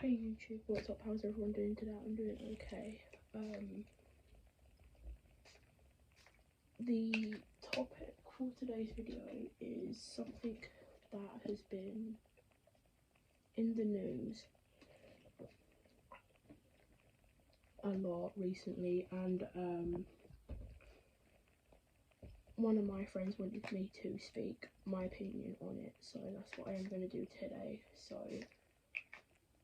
Hey YouTube, what's up? How's everyone doing today? I'm doing okay. The topic for today's video is something that has been in the news a lot recently, and one of my friends wanted me to speak my opinion on it, so that's what I am going to do today. So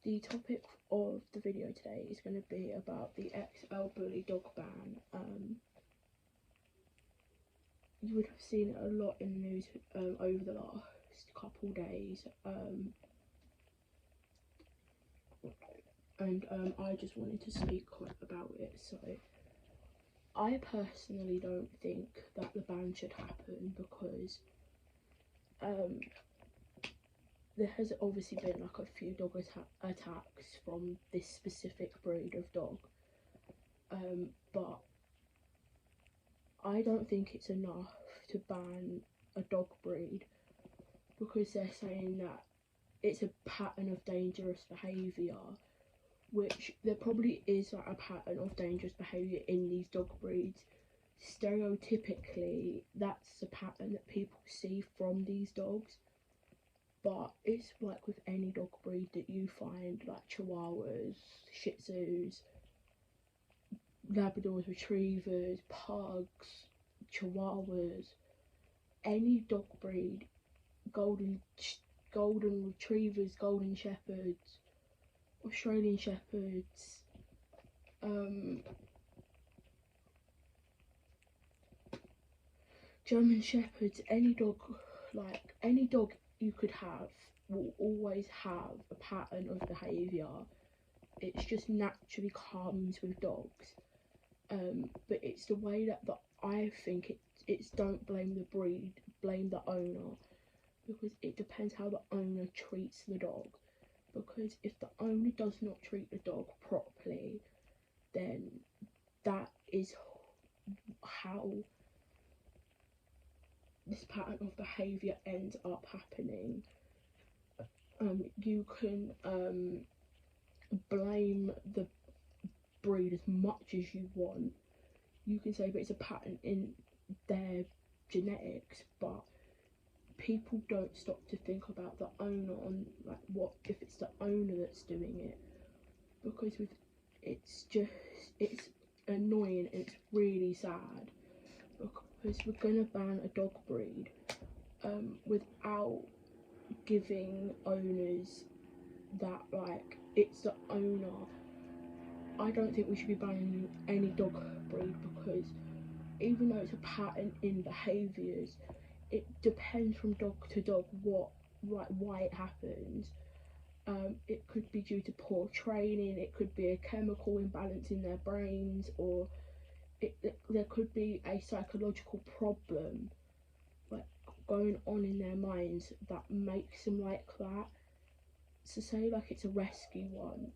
the topic of the video today is going to be about the XL Bully dog ban. You would have seen it a lot in the news over the last couple days, and I just wanted to speak about it. So I personally don't think that the ban should happen because there has obviously been like a few dog attacks from this specific breed of dog, but I don't think it's enough to ban a dog breed because they're saying that it's a pattern of dangerous behaviour, which there probably is like a pattern of dangerous behaviour in these dog breeds. Stereotypically, that's a pattern that people see from these dogs, but it's like with any dog breed that you find, like Chihuahuas, Shih Tzus, Labradors, Retrievers, Pugs, Chihuahuas, any dog breed, golden Retrievers, Golden Shepherds, Australian Shepherds, German Shepherds, any dog you could have will always have a pattern of behaviour. It's just naturally comes with dogs, but it's the way that I think it's don't blame the breed, blame the owner, because it depends how the owner treats the dog. Because if the owner does not treat the dog properly, then that is how this pattern of behaviour ends up happening. You can blame the breed as much as you want. You can say, but it's a pattern in their genetics, but people don't stop to think about the owner on like what if it's the owner that's doing it, because it's annoying and it's really sad because we're gonna ban a dog breed without giving owners that, like, it's the owner. I don't think we should be banning any dog breed because even though it's a pattern in behaviours, it depends from dog to dog why it happens. It could be due to poor training, it could be a chemical imbalance in their brains, or there could be a psychological problem like going on in their minds that makes them like that. So say like it's a rescue one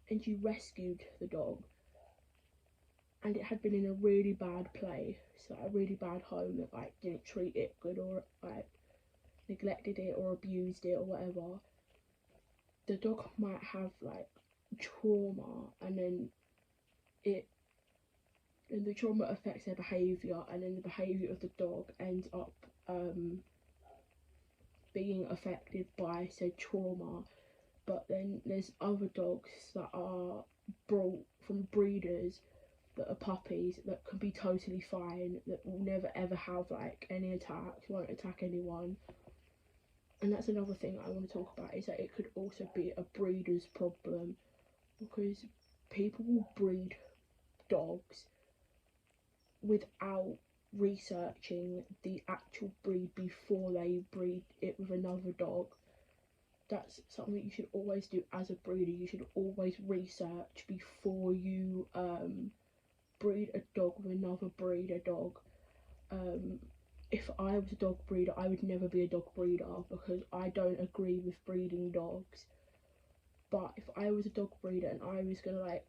and you rescued the dog and it had been in a really bad place, so a really bad home that like didn't treat it good, or like neglected it or abused it or whatever, the dog might have like trauma, and then the trauma affects their behaviour, and then the behaviour of the dog ends up being affected by said trauma. But then there's other dogs that are brought from breeders that are puppies that can be totally fine, that will never ever have like any attacks, won't attack anyone. And that's another thing I want to talk about, is that it could also be a breeder's problem, because people will breed dogs without researching the actual breed before they breed it with another dog. That's something you should always do as a breeder. You should always research before you breed a dog with another breeder dog. If I was a dog breeder, I would never be a dog breeder because I don't agree with breeding dogs. But if I was a dog breeder and I was gonna like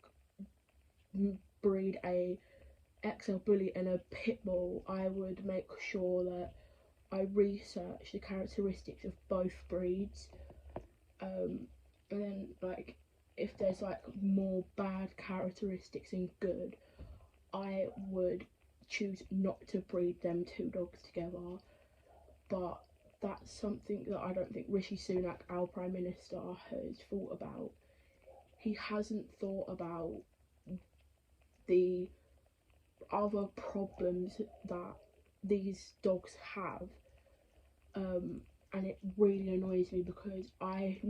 breed a XL Bully and a Pit Bull, I would make sure that I research the characteristics of both breeds, And then like if there's like more bad characteristics and good, I would choose not to breed them two dogs together. But that's something that I don't think Rishi Sunak, our Prime Minister, has thought about. He hasn't thought about the other problems that these dogs have. And it really annoys me because I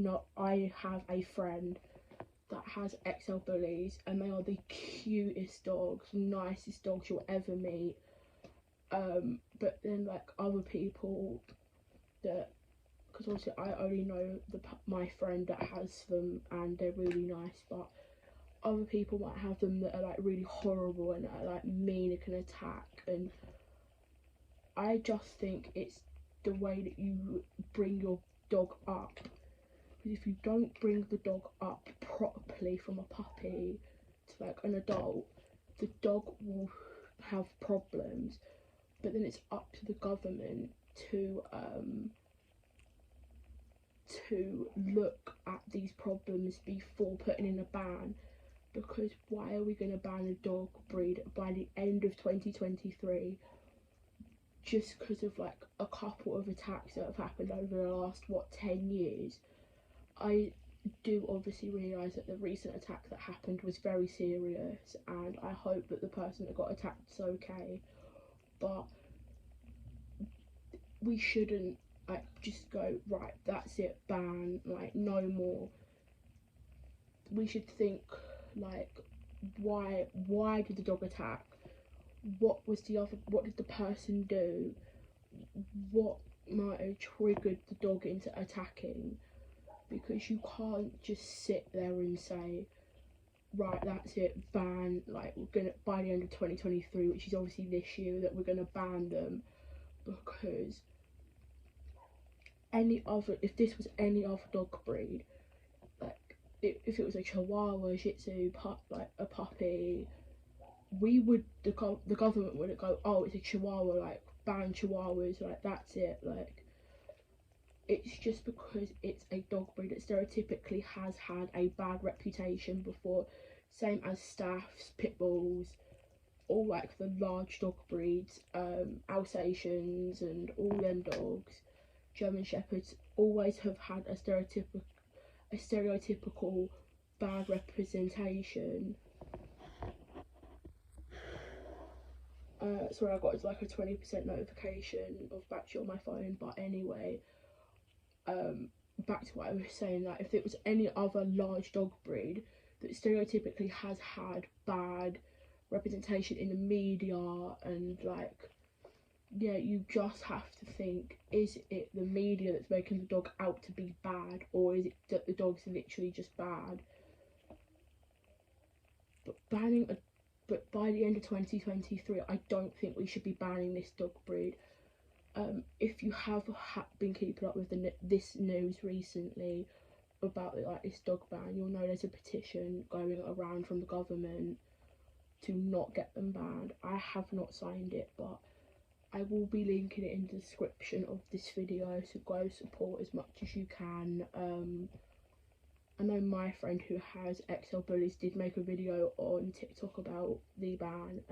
have a friend that has XL bullies, and they are the cutest dogs, nicest dogs you'll ever meet. But then like other people that, because obviously I only know my friend that has them and they're really nice, but other people might have them that are like really horrible and are like mean and can attack. And I just think it's the way that you bring your dog up. Because if you don't bring the dog up properly from a puppy to like an adult, the dog will have problems. But then it's up to the government to look at these problems before putting in a ban. Because why are we going to ban a dog breed by the end of 2023 just because of like a couple of attacks that have happened over the last 10 years? I do obviously realise that the recent attack that happened was very serious, and I hope that the person that got attacked is okay, but we shouldn't like just go, right, that's it, ban, like no more. We should think like, why did the dog attack? What did the person do? What might have triggered the dog into attacking? Because you can't just sit there and say, right, that's it, ban, like we're gonna, by the end of 2023, which is obviously this year, that we're gonna ban them. Because if this was any other dog breed, like if it was a Chihuahua, Shih Tzu, like a puppy, the government wouldn't go, oh, it's a Chihuahua, like ban Chihuahuas, like that's it. Like, it's just because it's a dog breed that stereotypically has had a bad reputation before, same as Staffs, Pit Bulls, all like the large dog breeds, Alsatians and all them dogs, German Shepherds, always have had a stereotypical bad representation. Sorry, I got like a 20% notification of battery on my phone, but anyway, back to what I was saying, like if it was any other large dog breed that stereotypically has had bad representation in the media, and like, yeah, you just have to think, is it the media that's making the dog out to be bad, or is it that the dog's literally just bad? But by the end of 2023, I don't think we should be banning this dog breed. If you have been keeping up with this news recently about like this dog ban, you'll know there's a petition going around from the government to not get them banned. I have not signed it, but I will be linking it in the description of this video, so go support as much as you can. I know my friend who has XL bullies did make a video on TikTok about the ban.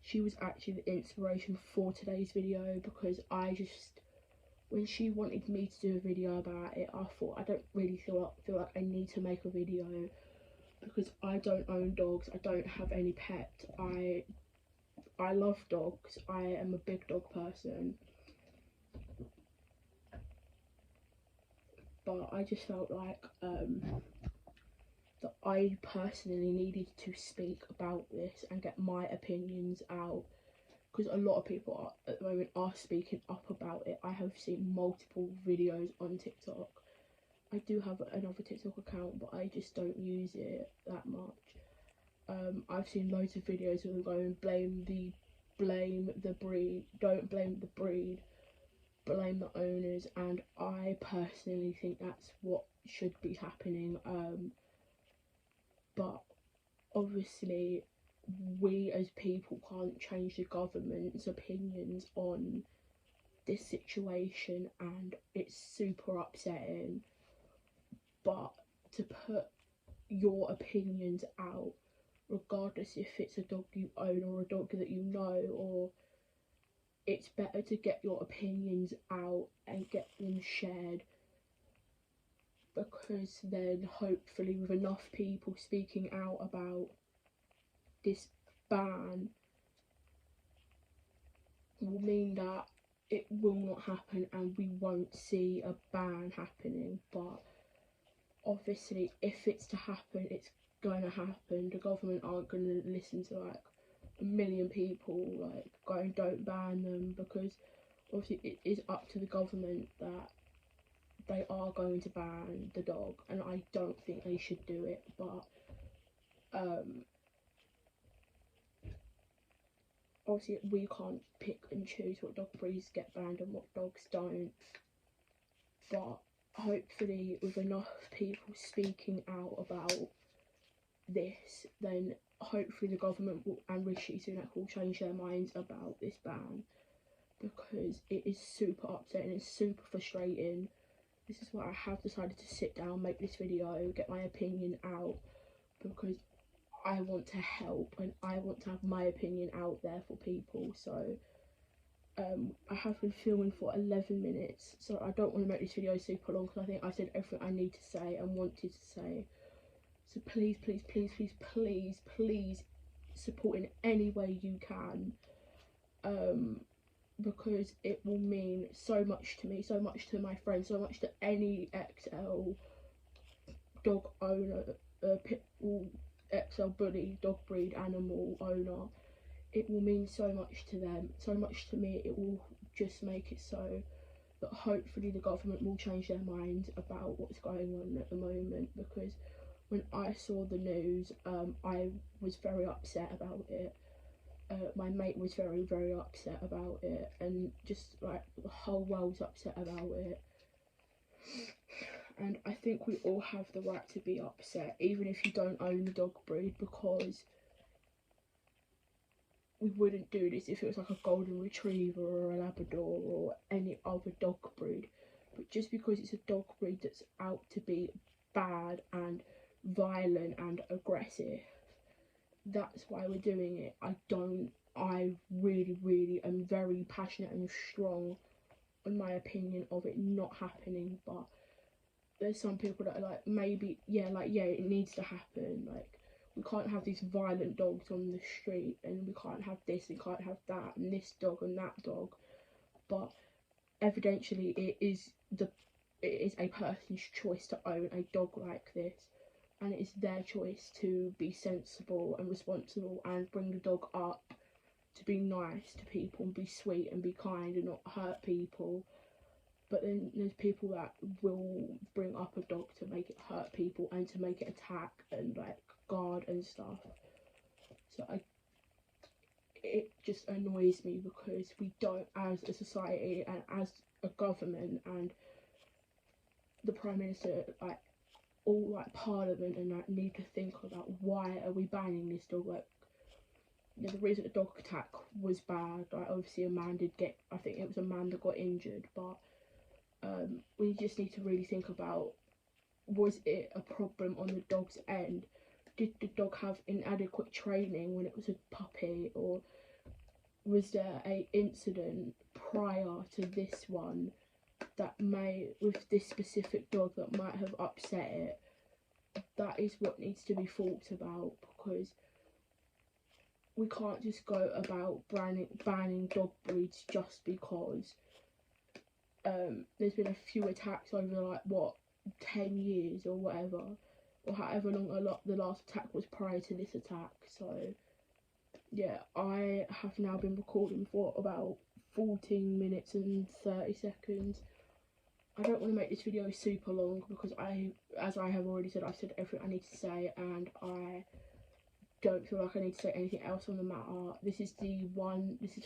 She was actually the inspiration for today's video, because when she wanted me to do a video about it, I thought, I don't really feel like I need to make a video, because I don't own dogs, I don't have any pets, I love dogs, I am a big dog person, but I just felt like that I personally needed to speak about this and get my opinions out, because a lot of people at the moment are speaking up about it. I have seen multiple videos on TikTok. I do have another TikTok account, but I just don't use it that much. I've seen loads of videos of them going, blame the breed, don't blame the breed, blame the owners, and I personally think that's what should be happening. But obviously we as people can't change the government's opinions on this situation, and it's super upsetting. but to put your opinions out, regardless if it's a dog you own or a dog that you know, or it's better to get your opinions out and get them shared, because then hopefully with enough people speaking out about this ban will mean that it will not happen and we won't see a ban happening. But obviously if it's to happen, it's gonna happen. The government aren't gonna listen to like a million people like going don't ban them, because obviously it is up to the government that they are going to ban the dog, and I don't think they should do it. But obviously we can't pick and choose what dog breeds get banned and what dogs don't. But hopefully with enough people speaking out about this, then hopefully the government will, and Rishi Sunak will change their minds about this ban, because it is super upsetting and super frustrating. This is why I have decided to sit down, make this video, get my opinion out, because I want to help and I want to have my opinion out there for people. So I have been filming for 11 minutes, so I don't want to make this video super long, because I think I said everything I need to say and wanted to say. So please, please, please, please, please, please support in any way you can, because it will mean so much to me, so much to my friends, so much to any XL dog owner, pitbull, XL bully, dog breed, animal owner. It will mean so much to them, so much to me. It will just make it so that hopefully the government will change their minds about what's going on at the moment, because when I saw the news, I was very upset about it. My mate was very, very upset about it, and just like the whole world's upset about it. And I think we all have the right to be upset, even if you don't own the dog breed, because we wouldn't do this if it was like a golden retriever or a Labrador or any other dog breed. But just because it's a dog breed that's out to be bad and violent and aggressive, that's why we're doing it. I really, really am very passionate and strong on my opinion of it not happening. But there's some people that are like, maybe, yeah, it needs to happen. Like, we can't have these violent dogs on the street, and we can't have this and can't have that, and this dog and that dog. But evidentially it is a person's choice to own a dog like this, and it is their choice to be sensible and responsible and bring the dog up to be nice to people and be sweet and be kind and not hurt people. But then there's people that will bring up a dog to make it hurt people and to make it attack and like guard and stuff. So it just annoys me, because we don't, as a society and as a government and the Prime Minister, like all like Parliament, and like need to think about why are we banning this dog. Like, you know, the reason the dog attack was bad, like obviously a man did get, I think it was a man that got injured, but we just need to really think about, was it a problem on the dog's end? Did the dog have inadequate training when it was a puppy, or was there a incident prior to this one that with this specific dog that might have upset it? That is what needs to be thought about, because we can't just go about banning dog breeds just because there's been a few attacks over like what 10 years or whatever, or however long the last attack was prior to this attack. So yeah, I have now been recording for about 14 minutes and 30 seconds. I don't want to make this video super long, because as I have already said, I've said everything I need to say, and I don't feel like I need to say anything else on the matter. This is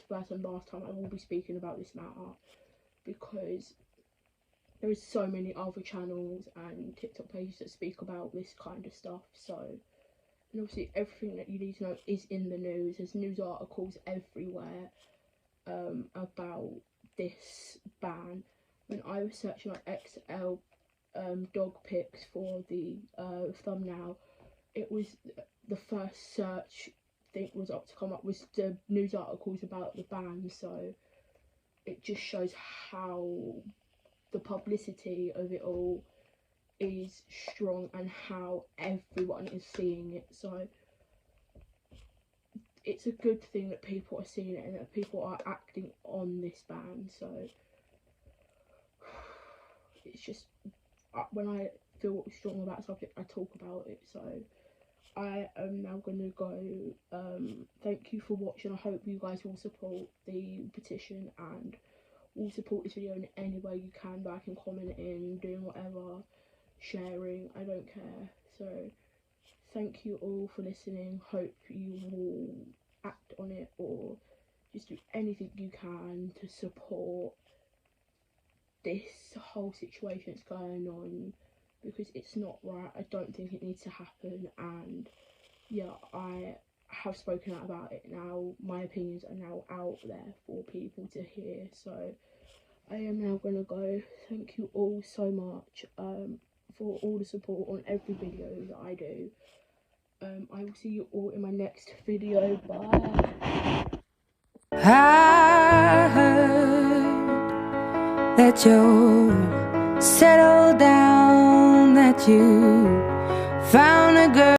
first and last time I will be speaking about this matter, because there is so many other channels and TikTok pages that speak about this kind of stuff. So, and obviously everything that you need to know is in the news. There's news articles everywhere about this ban. When I was searching like XL dog pics for the thumbnail, it was the first search thing was up to come up was the news articles about the ban. So it just shows how the publicity of it all is strong and how everyone is seeing it. So it's a good thing that people are seeing it and that people are acting on this ban. So it's just, when I feel strong about a subject, I talk about it. So I am now going to go. Thank you for watching. I hope you guys will support the petition and will support this video in any way you can, liking, commenting, doing whatever, sharing, I don't care. So thank you all for listening. Hope you will act on it or just do anything you can to support this whole situation that's going on, because it's not right. I don't think it needs to happen, and yeah, I have spoken out about it now. My opinions are now out there for people to hear. So I am now gonna go. Thank you all so much for all the support on every video that I do. I will see you all in my next video. Bye. I heard that you're settled down, that you found a girl.